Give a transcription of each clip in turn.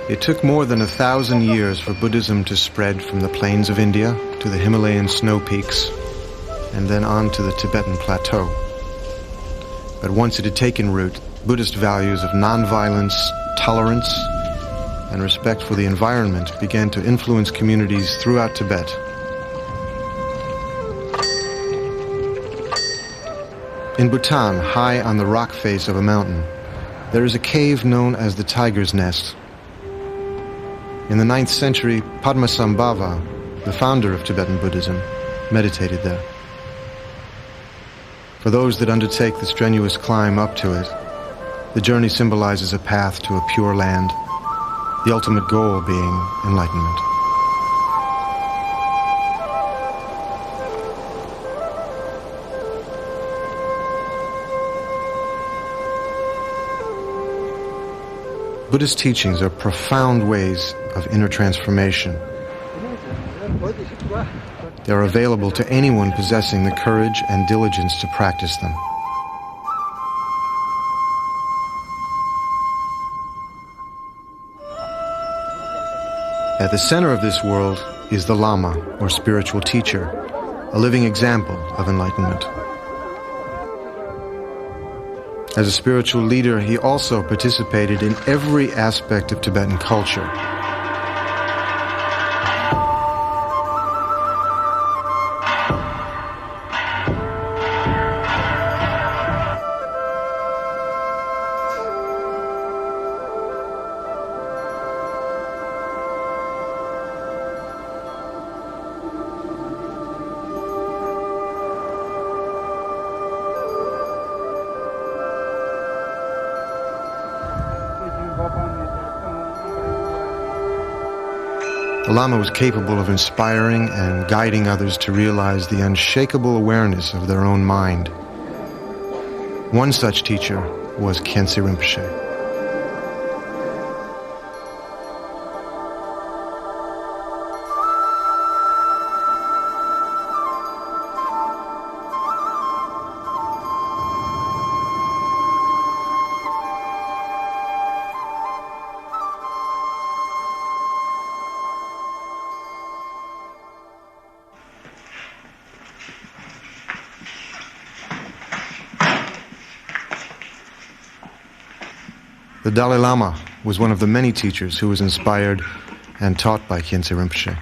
It took more than 1,000 years for Buddhism to spread from the plains of India to the Himalayan snow peaks and then on to the Tibetan plateau. But once it had taken root, Buddhist values of nonviolence, tolerance, and respect for the environment began to influence communities throughout Tibet. In Bhutan, high on the rock face of a mountain, there is a cave known as the Tiger's Nest. In the 9th century, Padmasambhava, the founder of Tibetan Buddhism, meditated there. For those that undertake the strenuous climb up to it, the journey symbolizes a path to a pure land, the ultimate goal being enlightenment. Buddhist teachings are profound ways of inner transformation. They are available to anyone possessing the courage and diligence to practice them. At the center of this world is the Lama, or spiritual teacher, a living example of enlightenment. As a spiritual leader, he also participated in every aspect of Tibetan culture. The Lama was capable of inspiring and guiding others to realize the unshakable awareness of their own mind. One such teacher was Khyentse Rinpoche. The Dalai Lama was one of the many teachers who was inspired and taught by Khyentse Rinpoche.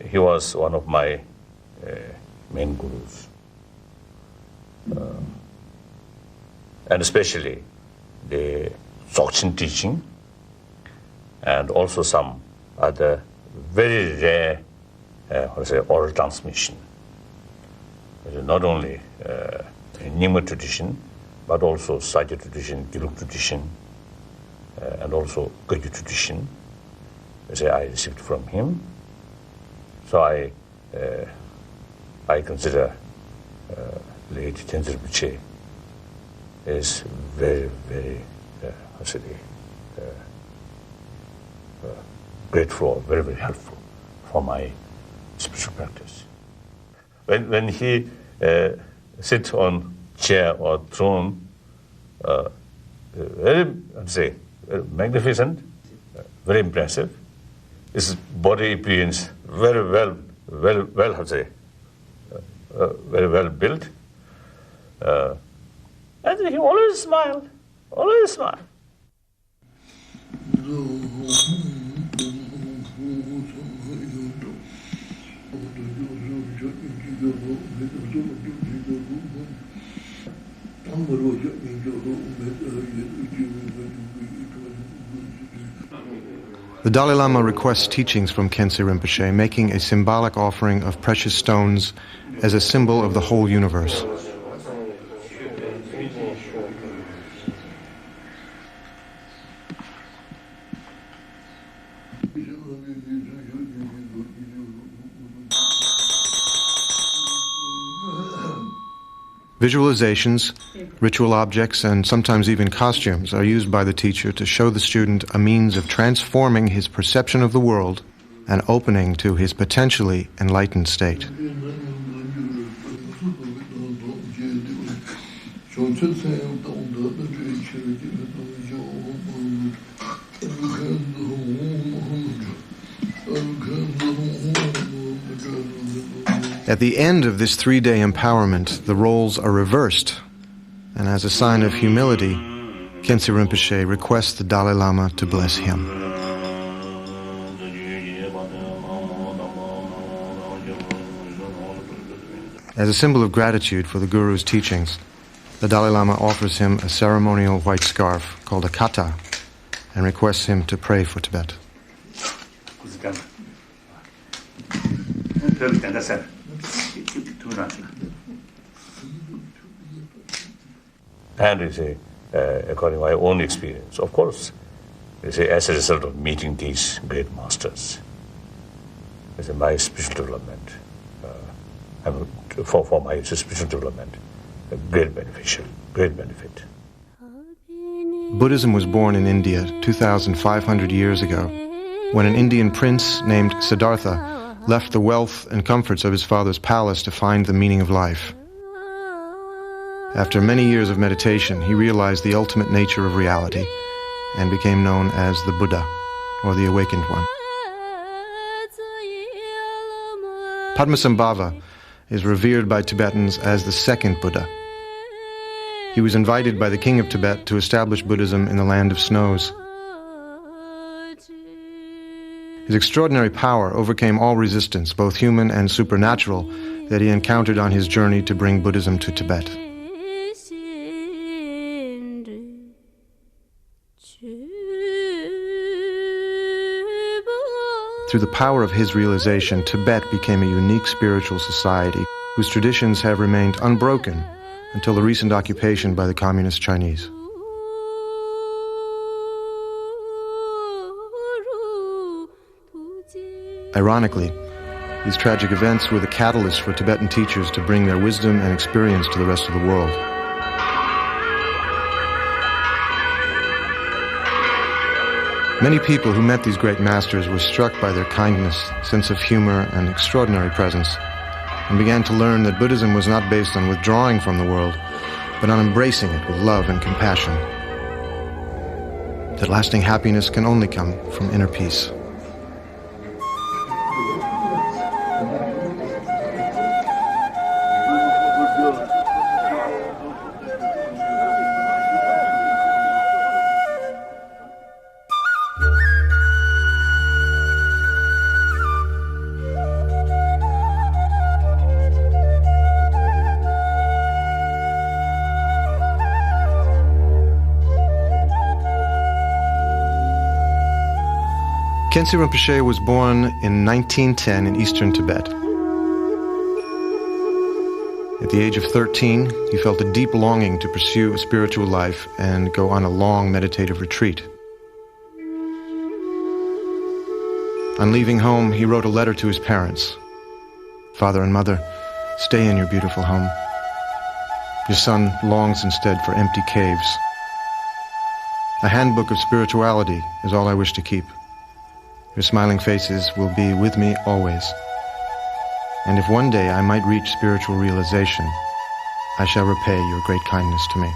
He was one of my main gurus. And especially the Dzogchen teaching and also some other very rare oral transmission. Not only Nyingma tradition, but also Sajya tradition, Dilgo tradition, and also Gyaltsen tradition, as I received from him. So I consider late Khyentse Rinpoche is very, very, grateful, very, very helpful for my spiritual practice. When he sits on chair or throne, very magnificent, very impressive. His body appearance very well, very well built. And he always smiled, always smiled. The Dalai Lama requests teachings from Khyentse Rinpoche, making a symbolic offering of precious stones as a symbol of the whole universe. Visualizations, ritual objects, and sometimes even costumes are used by the teacher to show the student a means of transforming his perception of the world and opening to his potentially enlightened state. At the end of this 3-day empowerment, the roles are reversed, and as a sign of humility, Khyentse Rinpoche requests the Dalai Lama to bless him. As a symbol of gratitude for the Guru's teachings, the Dalai Lama offers him a ceremonial white scarf called a kata and requests him to pray for Tibet. And you say, according to my own experience, of course, you say, as a result of meeting these great masters, you say, my spiritual development, for my spiritual development, a great benefit. Buddhism was born in India 2,500 years ago, when an Indian prince named Siddhartha left the wealth and comforts of his father's palace to find the meaning of life. After many years of meditation, he realized the ultimate nature of reality and became known as the Buddha, or the Awakened One. Padmasambhava is revered by Tibetans as the second Buddha. He was invited by the king of Tibet to establish Buddhism in the land of snows. His extraordinary power overcame all resistance, both human and supernatural, that he encountered on his journey to bring Buddhism to Tibet. Through the power of his realization, Tibet became a unique spiritual society whose traditions have remained unbroken until the recent occupation by the Communist Chinese. Ironically, these tragic events were the catalyst for Tibetan teachers to bring their wisdom and experience to the rest of the world. Many people who met these great masters were struck by their kindness, sense of humor, and extraordinary presence, and began to learn that Buddhism was not based on withdrawing from the world, but on embracing it with love and compassion. That lasting happiness can only come from inner peace. Khyentse Rinpoche was born in 1910 in eastern Tibet. At the age of 13, he felt a deep longing to pursue a spiritual life and go on a long meditative retreat. On leaving home, he wrote a letter to his parents. "Father and Mother, stay in your beautiful home. Your son longs instead for empty caves. A handbook of spirituality is all I wish to keep. Your smiling faces will be with me always. And if one day I might reach spiritual realization, I shall repay your great kindness to me."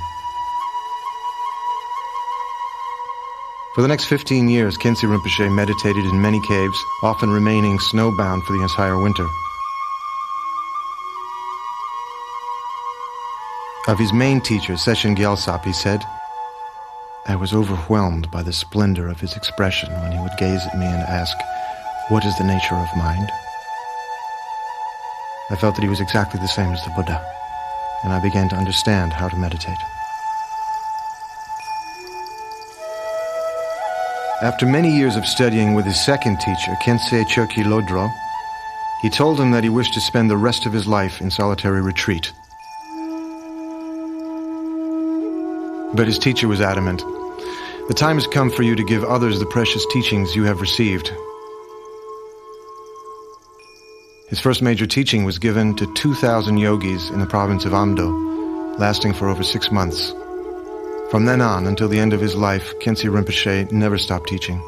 For the next 15 years, Khyentse Rinpoche meditated in many caves, often remaining snowbound for the entire winter. Of his main teacher, Session Gyaltsap, he said, "I was overwhelmed by the splendor of his expression when he would gaze at me and ask, 'What is the nature of mind?' I felt that he was exactly the same as the Buddha, and I began to understand how to meditate." After many years of studying with his second teacher, Khyentse Chökyi Lodro, he told him that he wished to spend the rest of his life in solitary retreat. But his teacher was adamant. "The time has come for you to give others the precious teachings you have received." His first major teaching was given to 2,000 yogis in the province of Amdo, lasting for over 6 months. From then on, until the end of his life, Khyentse Rinpoche never stopped teaching.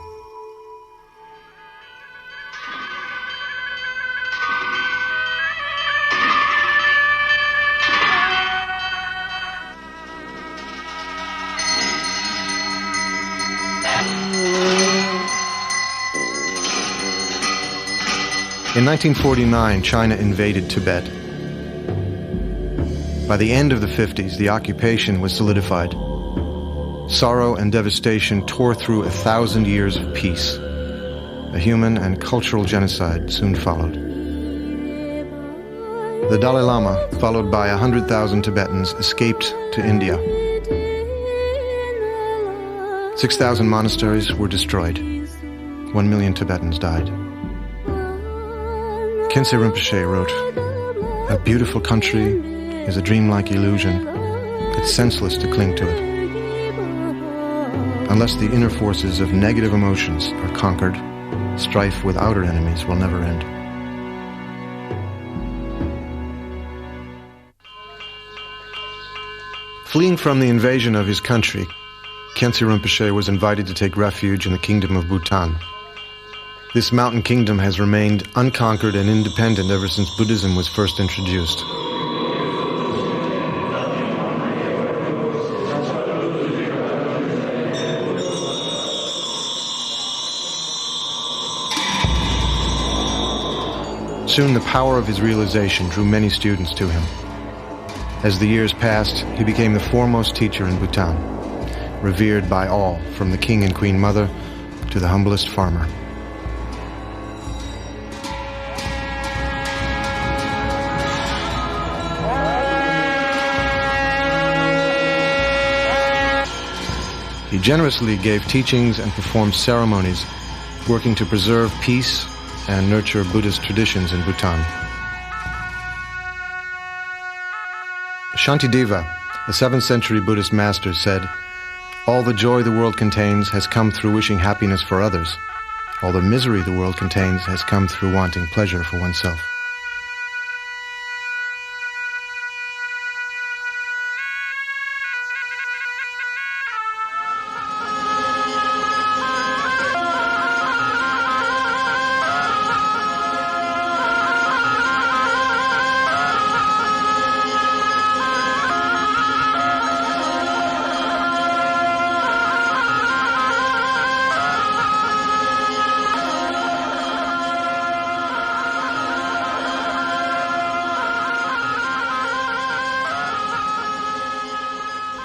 In 1949, China invaded Tibet. By the end of the 50s, the occupation was solidified. Sorrow and devastation tore through 1,000 years of peace. A human and cultural genocide soon followed. The Dalai Lama, followed by 100,000 Tibetans, escaped to India. 6,000 monasteries were destroyed. 1 million Tibetans died. Khyentse Rinpoche wrote, "A beautiful country is a dreamlike illusion. It's senseless to cling to it. Unless the inner forces of negative emotions are conquered, strife with outer enemies will never end." Fleeing from the invasion of his country, Khyentse Rinpoche was invited to take refuge in the kingdom of Bhutan. This mountain kingdom has remained unconquered and independent ever since Buddhism was first introduced. Soon the power of his realization drew many students to him. As the years passed, he became the foremost teacher in Bhutan, revered by all, from the king and queen mother to the humblest farmer. He generously gave teachings and performed ceremonies, working to preserve peace and nurture Buddhist traditions in Bhutan. Shantideva, a 7th century Buddhist master, said, "All the joy the world contains has come through wishing happiness for others. All the misery the world contains has come through wanting pleasure for oneself."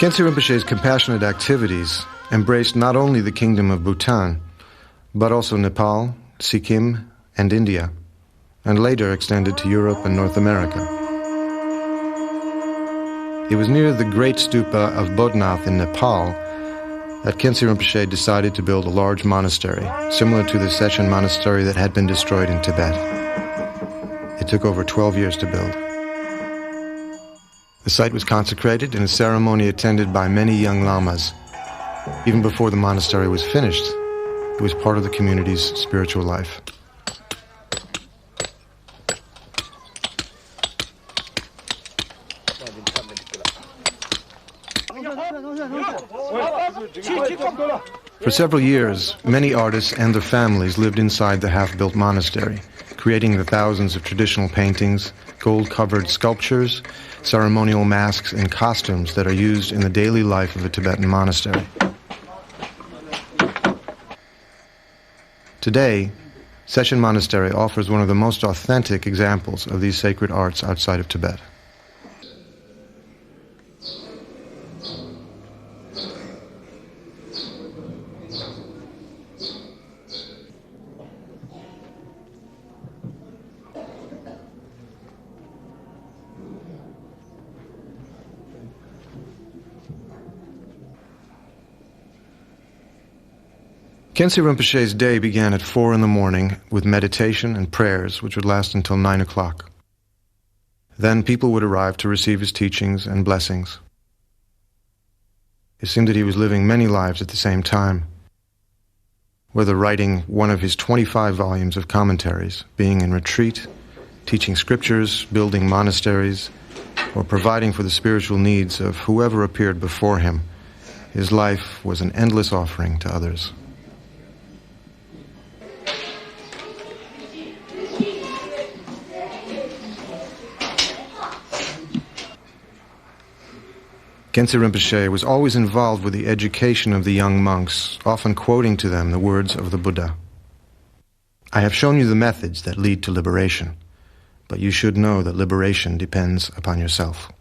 Khyentse Rinpoche's compassionate activities embraced not only the kingdom of Bhutan, but also Nepal, Sikkim, and India, and later extended to Europe and North America. It was near the great stupa of Bodhnath in Nepal that Khyentse Rinpoche decided to build a large monastery, similar to the Sechen monastery that had been destroyed in Tibet. It took over 12 years to build. The site was consecrated in a ceremony attended by many young lamas. Even before the monastery was finished, it was part of the community's spiritual life. For several years, many artists and their families lived inside the half-built monastery, creating the thousands of traditional paintings, gold-covered sculptures, ceremonial masks, and costumes that are used in the daily life of a Tibetan monastery. Today, Sechen Monastery offers one of the most authentic examples of these sacred arts outside of Tibet. Khyentse Rinpoche's day began at 4 in the morning with meditation and prayers, which would last until 9 o'clock. Then people would arrive to receive his teachings and blessings. It seemed that he was living many lives at the same time, whether writing one of his 25 volumes of commentaries, being in retreat, teaching scriptures, building monasteries, or providing for the spiritual needs of whoever appeared before him. His life was an endless offering to others. Khyentse Rinpoche was always involved with the education of the young monks, often quoting to them the words of the Buddha. I have shown you the methods that lead to liberation, but you should know that liberation depends upon yourself.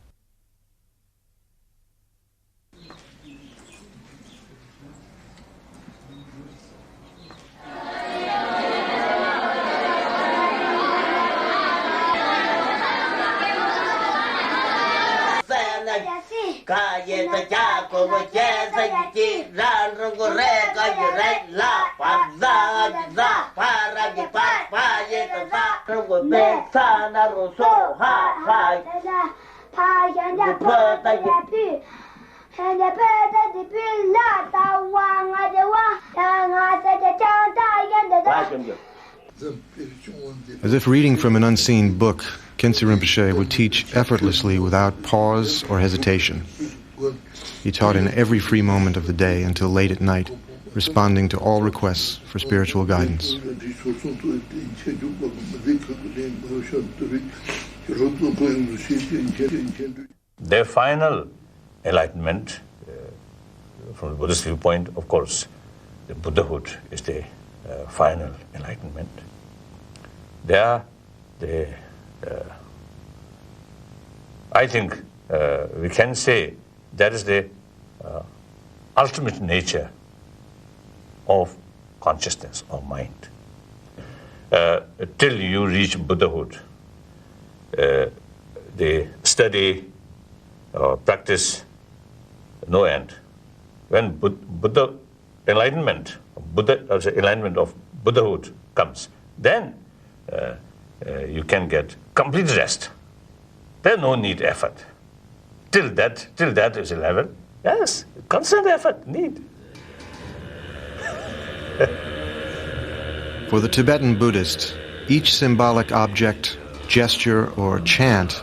As if reading from an unseen book, Khyentse Rinpoche would teach effortlessly without pause or hesitation. He taught in every free moment of the day until late at night, responding to all requests for spiritual guidance. Their final enlightenment, from the Buddhist viewpoint, of course, the Buddhahood is the final enlightenment. There, I think we can say that is the ultimate nature of consciousness or mind. Till you reach Buddhahood, the study or practice no end. When Buddha enlightenment, enlightenment of Buddhahood comes, then you can get complete rest. There's no need effort. Till that is a level, yes, constant effort need. For the Tibetan Buddhist, each symbolic object, gesture, or chant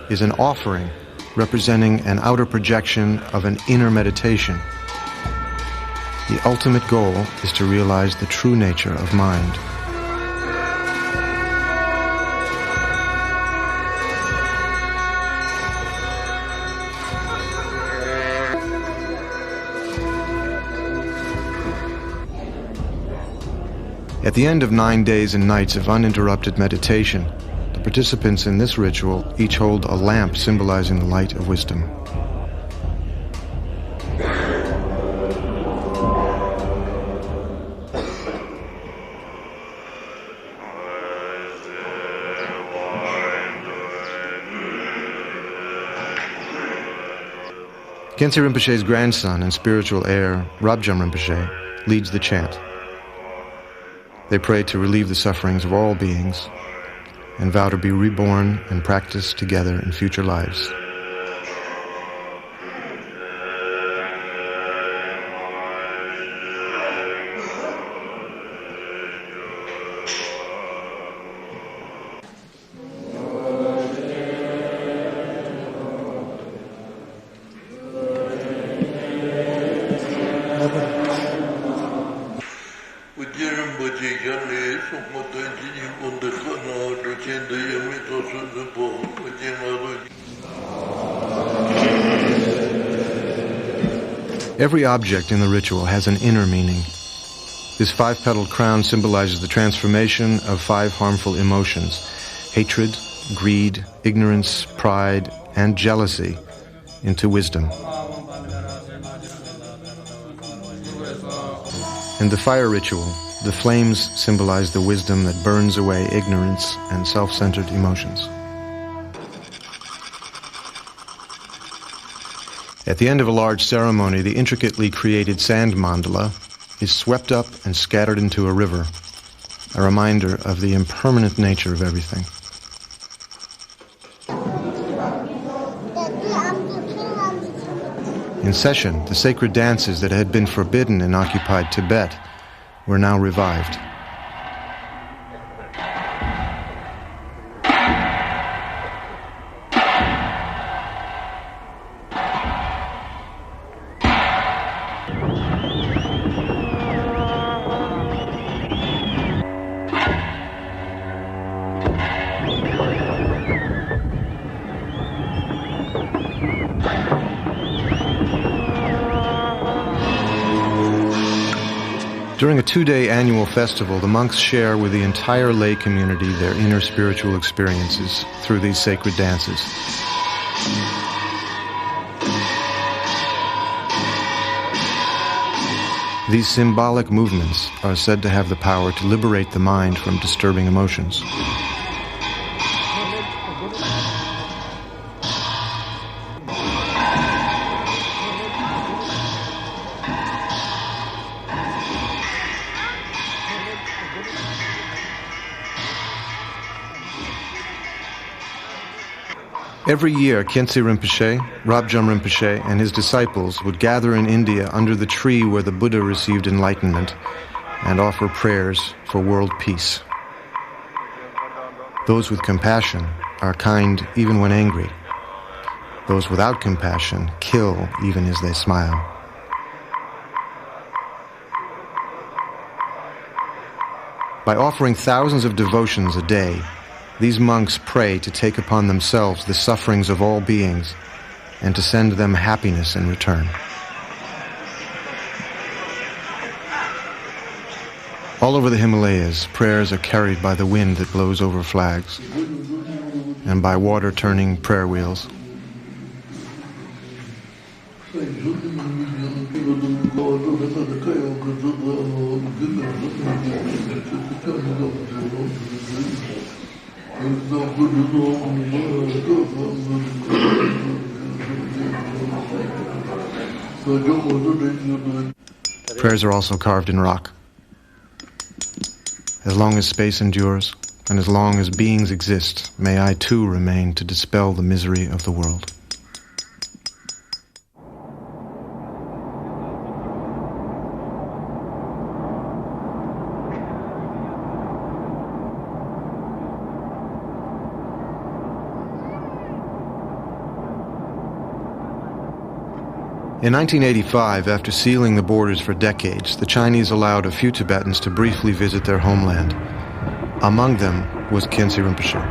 is an offering representing an outer projection of an inner meditation. The ultimate goal is to realize the true nature of mind. At the end of 9 days and nights of uninterrupted meditation, the participants in this ritual each hold a lamp symbolizing the light of wisdom. Khyentse Rinpoche's grandson and spiritual heir, Rabjam Rinpoche, leads the chant. They pray to relieve the sufferings of all beings and vow to be reborn and practice together in future lives. Every object in the ritual has an inner meaning. This 5-petaled crown symbolizes the transformation of 5 harmful emotions: hatred, greed, ignorance, pride, and jealousy into wisdom. In the fire ritual, the flames symbolize the wisdom that burns away ignorance and self-centered emotions. At the end of a large ceremony, the intricately created sand mandala is swept up and scattered into a river, a reminder of the impermanent nature of everything. In session, the sacred dances that had been forbidden in occupied Tibet were now revived. During a 2-day annual festival, the monks share with the entire lay community their inner spiritual experiences through these sacred dances. These symbolic movements are said to have the power to liberate the mind from disturbing emotions. Every year, Khyentse Rinpoche, Rabjam Rinpoche, and his disciples would gather in India under the tree where the Buddha received enlightenment and offer prayers for world peace. Those with compassion are kind even when angry. Those without compassion kill even as they smile. By offering thousands of devotions a day, these monks pray to take upon themselves the sufferings of all beings and to send them happiness in return. All over the Himalayas, prayers are carried by the wind that blows over flags and by water turning prayer wheels. Prayers are also carved in rock. As long as space endures, and as long as beings exist, may I too remain to dispel the misery of the world. In 1985, after sealing the borders for decades, the Chinese allowed a few Tibetans to briefly visit their homeland. Among them was Khyentse Rinpoche.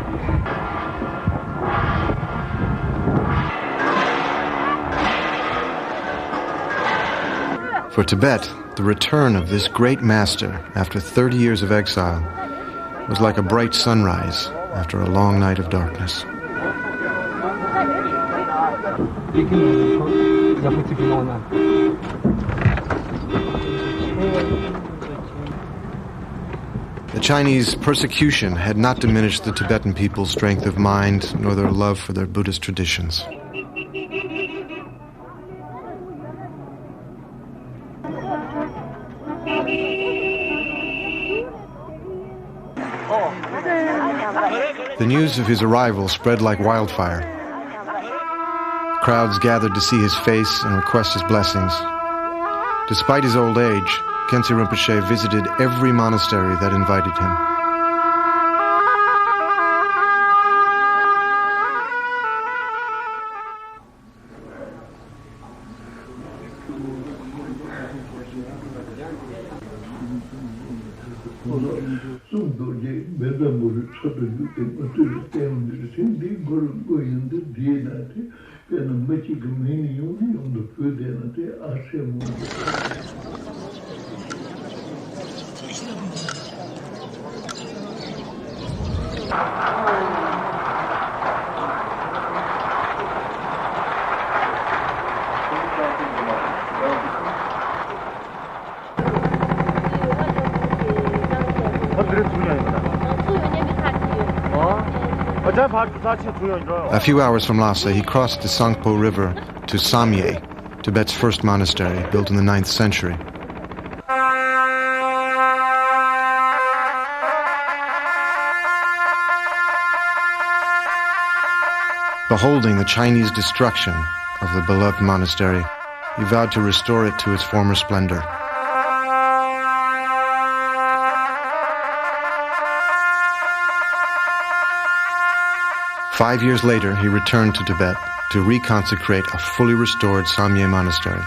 For Tibet, the return of this great master after 30 years of exile was like a bright sunrise after a long night of darkness. The Chinese persecution had not diminished the Tibetan people's strength of mind nor their love for their Buddhist traditions. The news of his arrival spread like wildfire. Crowds gathered to see his face and request his blessings. Despite his old age, Khyentse Rinpoche visited every monastery that invited him. A few hours from Lhasa, he crossed the Sangpo River to Samye, Tibet's first monastery, built in the 9th century. Beholding the Chinese destruction of the beloved monastery, he vowed to restore it to its former splendor. Five years later, he returned to Tibet to reconsecrate a fully restored Samye monastery.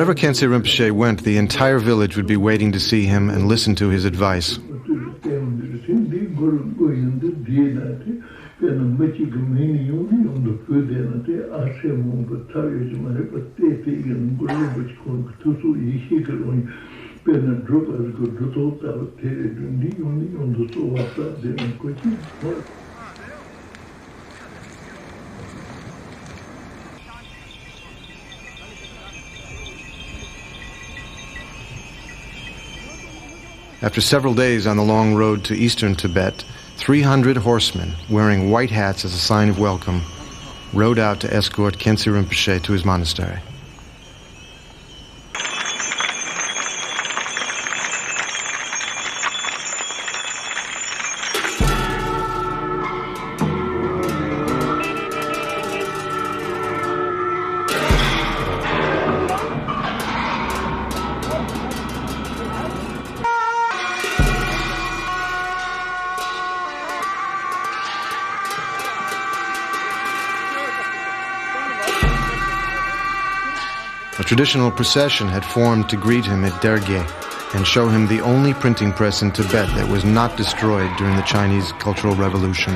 Wherever Khyentse Rinpoche went, the entire village would be waiting to see him and listen to his advice. After several days on the long road to eastern Tibet, 300 horsemen, wearing white hats as a sign of welcome, rode out to escort Khyentse Rinpoche to his monastery. A traditional procession had formed to greet him at Derge and show him the only printing press in Tibet that was not destroyed during the Chinese Cultural Revolution.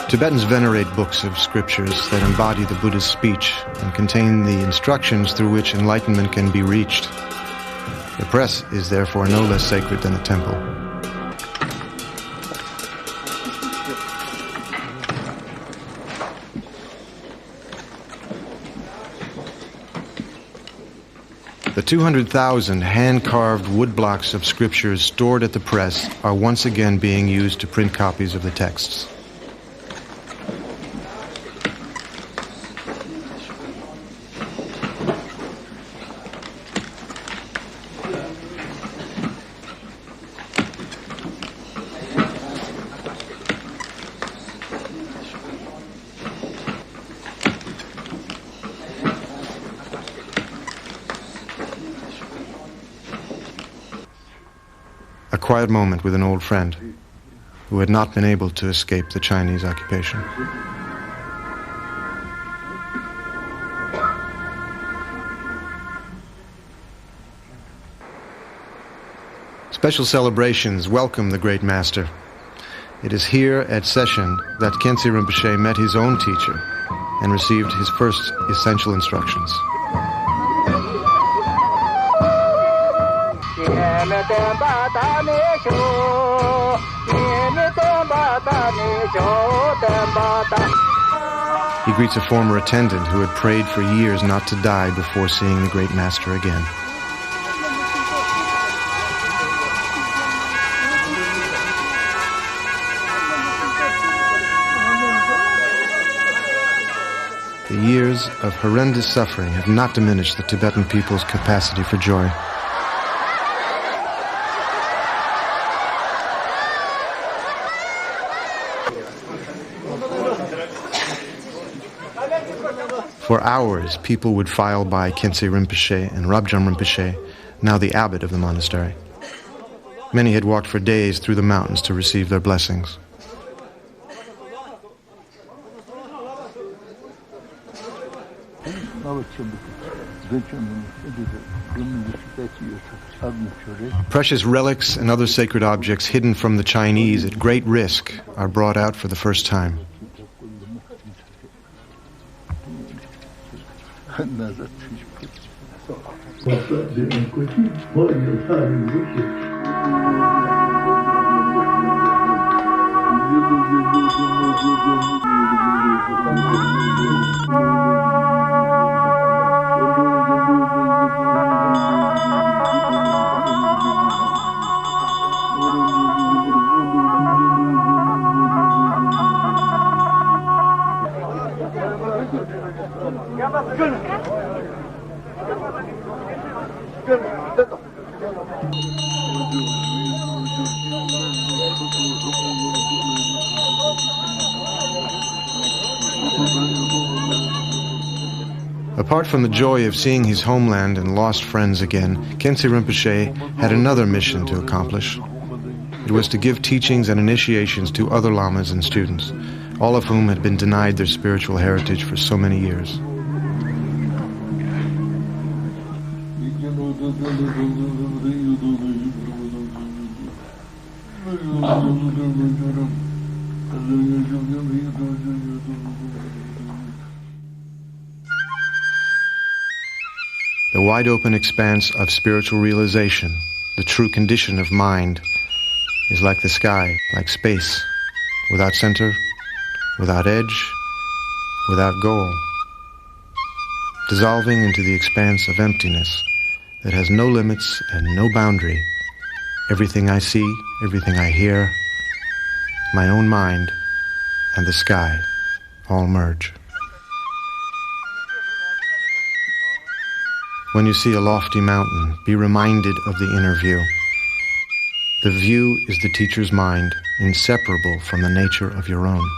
Tibetans venerate books of scriptures that embody the Buddha's speech and contain the instructions through which enlightenment can be reached. The press is therefore no less sacred than the temple. The 200,000 hand-carved wood blocks of scriptures stored at the press are once again being used to print copies of the texts. A quiet moment with an old friend who had not been able to escape the Chinese occupation. Special celebrations welcome the great master. It is here at Session that Khyentse Rinpoche met his own teacher and received his first essential instructions. He greets a former attendant who had prayed for years not to die before seeing the great master again. The years of horrendous suffering have not diminished the Tibetan people's capacity for joy. For hours, people would file by Khyentse Rinpoche and Rabjam Rinpoche, now the abbot of the monastery. Many had walked for days through the mountains to receive their blessings. Precious relics and other sacred objects hidden from the Chinese at great risk are brought out for the first time. Apart from the joy of seeing his homeland and lost friends again, Khyentse Rinpoche had another mission to accomplish. It was to give teachings and initiations to other lamas and students, all of whom had been denied their spiritual heritage for so many years. The wide-open expanse of spiritual realization, the true condition of mind, is like the sky, like space, without center, without edge, without goal, dissolving into the expanse of emptiness that has no limits and no boundary. Everything I see, everything I hear, my own mind, and the sky all merge. When you see a lofty mountain, be reminded of the inner view. The view is the teacher's mind, inseparable from the nature of your own.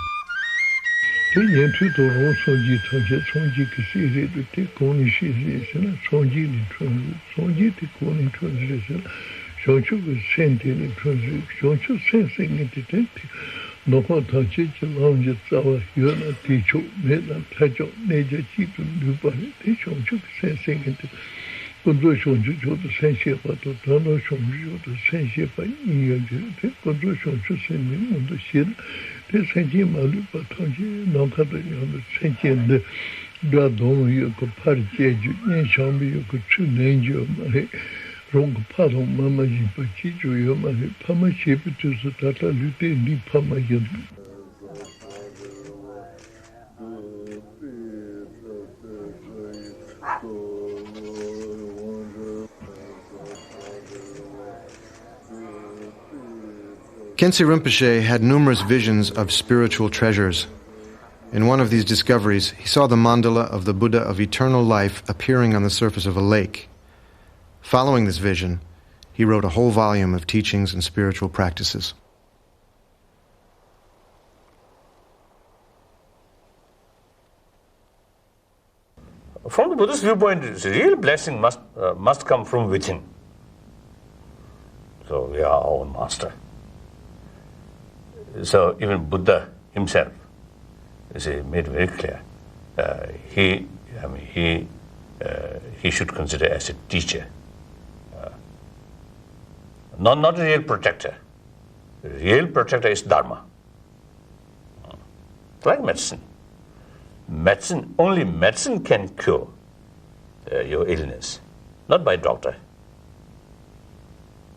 Khyentse Rinpoche had numerous visions of spiritual treasures. In one of these discoveries, he saw the mandala of the Buddha of eternal life appearing on the surface of a lake. Following this vision, he wrote a whole volume of teachings and spiritual practices. From the Buddhist viewpoint, the real blessing must come from within. So we are our own master. So even Buddha himself is made very clear. He should consider as a teacher, not a real protector. The real protector is Dharma. It's like medicine. Only medicine can cure your illness, not by doctor.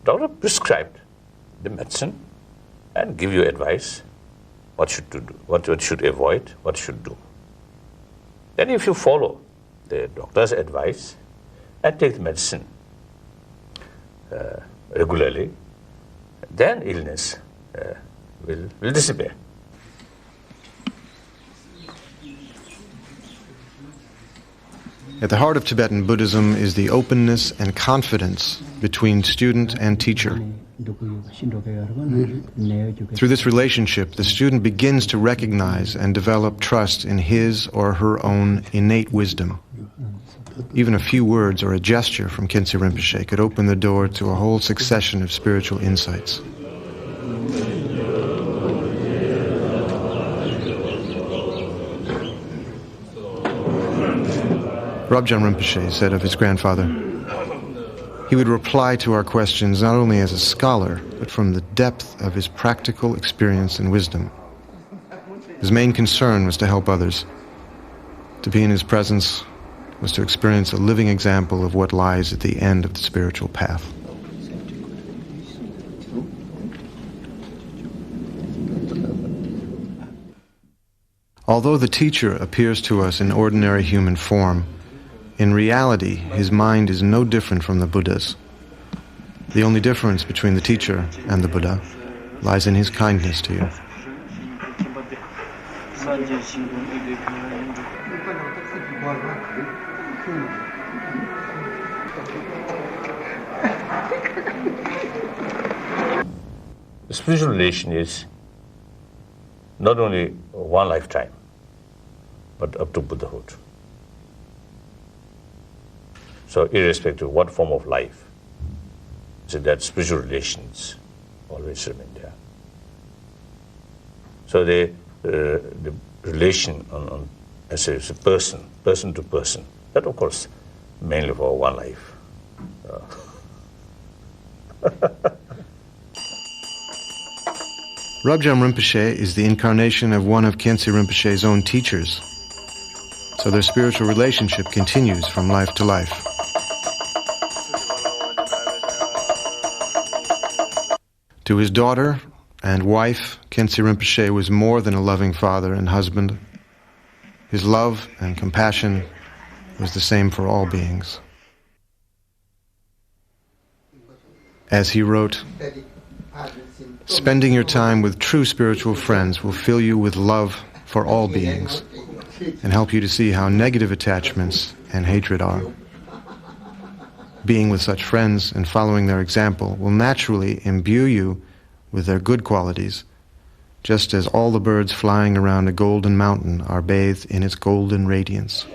Doctor prescribed the medicine and give you advice, what should do, what should avoid, what should do. Then if you follow the doctor's advice and take the medicine regularly, then illness will disappear. At the heart of Tibetan Buddhism is the openness and confidence between student and teacher. Through this relationship, the student begins to recognize and develop trust in his or her own innate wisdom. Even a few words or a gesture from Khyentse Rinpoche could open the door to a whole succession of spiritual insights. Rabjan Rinpoche said of his grandfather, he would reply to our questions not only as a scholar, but from the depth of his practical experience and wisdom. His main concern was to help others. To be in his presence was to experience a living example of what lies at the end of the spiritual path. Although the teacher appears to us in ordinary human form, in reality, his mind is no different from the Buddha's. The only difference between the teacher and the Buddha lies in his kindness to you. The spiritual relation is not only one lifetime, but up to Buddhahood. So irrespective of what form of life, so that spiritual relations always remain there. So the relation as a person to person, that of course mainly for one life. Rabjam Rinpoche is the incarnation of one of Khyentse Rinpoche's own teachers, so their spiritual relationship continues from life to life. To his daughter and wife, Khyentse Rinpoche was more than a loving father and husband. His love and compassion was the same for all beings. As he wrote, "Spending your time with true spiritual friends will fill you with love for all beings and help you to see how negative attachments and hatred are. Being with such friends and following their example will naturally imbue you with their good qualities, just as all the birds flying around a golden mountain are bathed in its golden radiance."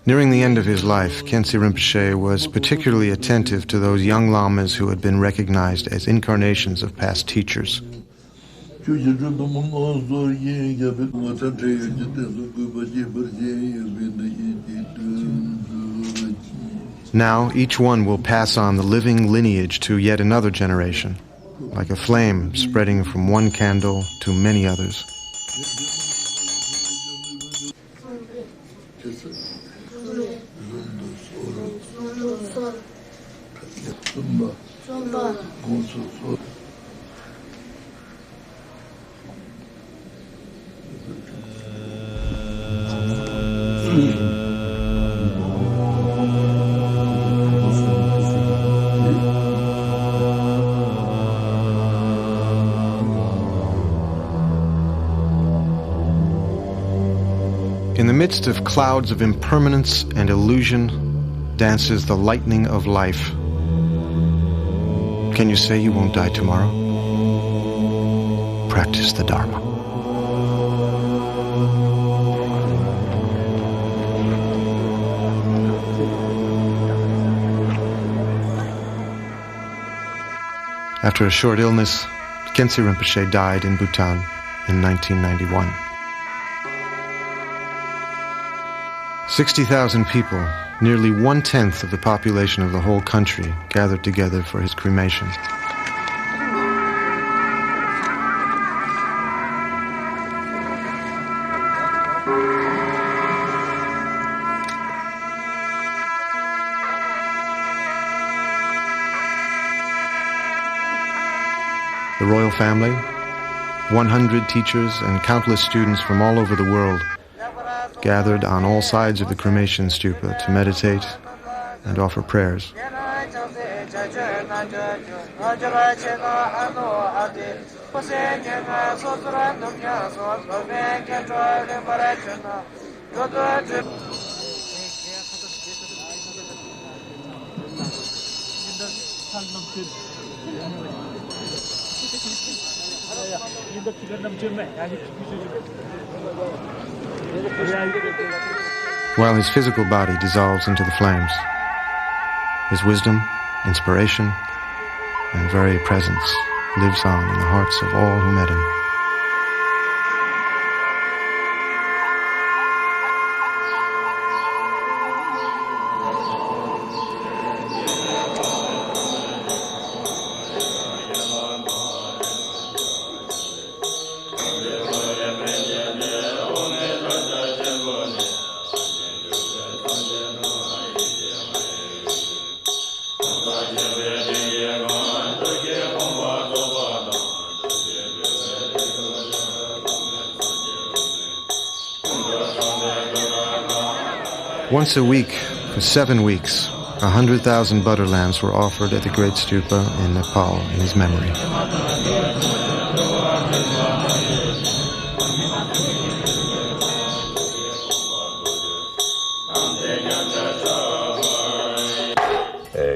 Nearing the end of his life, Khyentse Rinpoche was particularly attentive to those young lamas who had been recognized as incarnations of past teachers. Now each one will pass on the living lineage to yet another generation, like a flame spreading from one candle to many others. In the midst of clouds of impermanence and illusion dances the lightning of life. Can you say you won't die tomorrow? Practice the Dharma. After a short illness, Khyentse Rinpoche died in Bhutan in 1991. 60,000 people, nearly 1/10 of the population of the whole country, gathered together for his cremation. The royal family, 100 teachers and countless students from all over the world gathered on all sides of the cremation stupa to meditate and offer prayers. While his physical body dissolves into the flames, his wisdom, inspiration, and very presence lives on in the hearts of all who met him. Once a week, for 7 weeks, 100,000 butter lamps were offered at the Great Stupa in Nepal in his memory.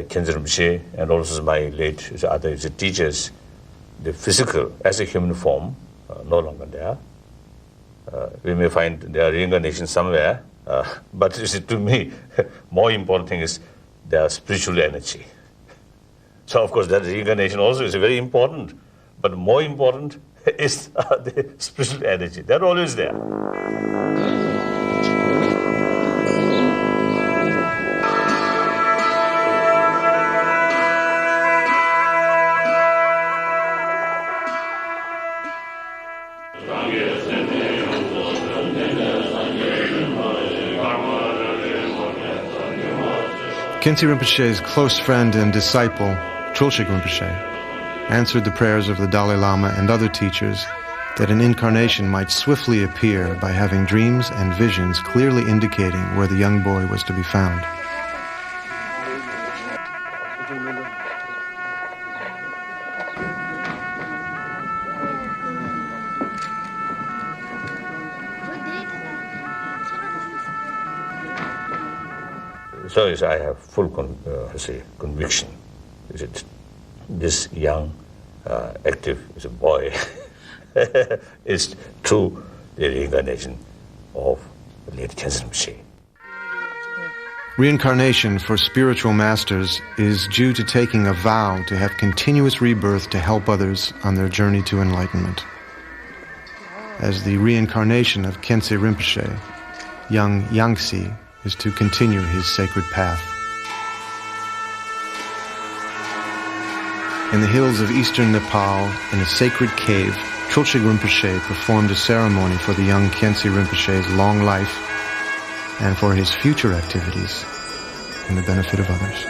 Khyentse Rinpoche and also my late other teachers, the physical as a human form no longer there, We may find there are reincarnations somewhere, but to me, more important thing is their spiritual energy. So of course that reincarnation also is very important, but more important is the spiritual energy. They're always there. Khyentse Rinpoche's close friend and disciple, Trulshik Rinpoche, answered the prayers of the Dalai Lama and other teachers that an incarnation might swiftly appear by having dreams and visions clearly indicating where the young boy was to be found. So I have full conviction that this young, active boy is true the reincarnation of Lady Khyentse Rinpoche. Reincarnation for spiritual masters is due to taking a vow to have continuous rebirth to help others on their journey to enlightenment. As the reincarnation of Khyentse Rinpoche, young Yangtze is to continue his sacred path. In the hills of eastern Nepal, in a sacred cave, Trulshik Rinpoche performed a ceremony for the young Khyentse Rinpoche's long life and for his future activities in the benefit of others.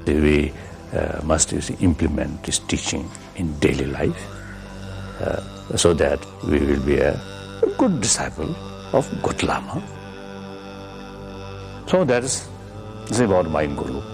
We must implement this teaching in daily life so that we will be a good disciple of good Lama. So that is about my Guru.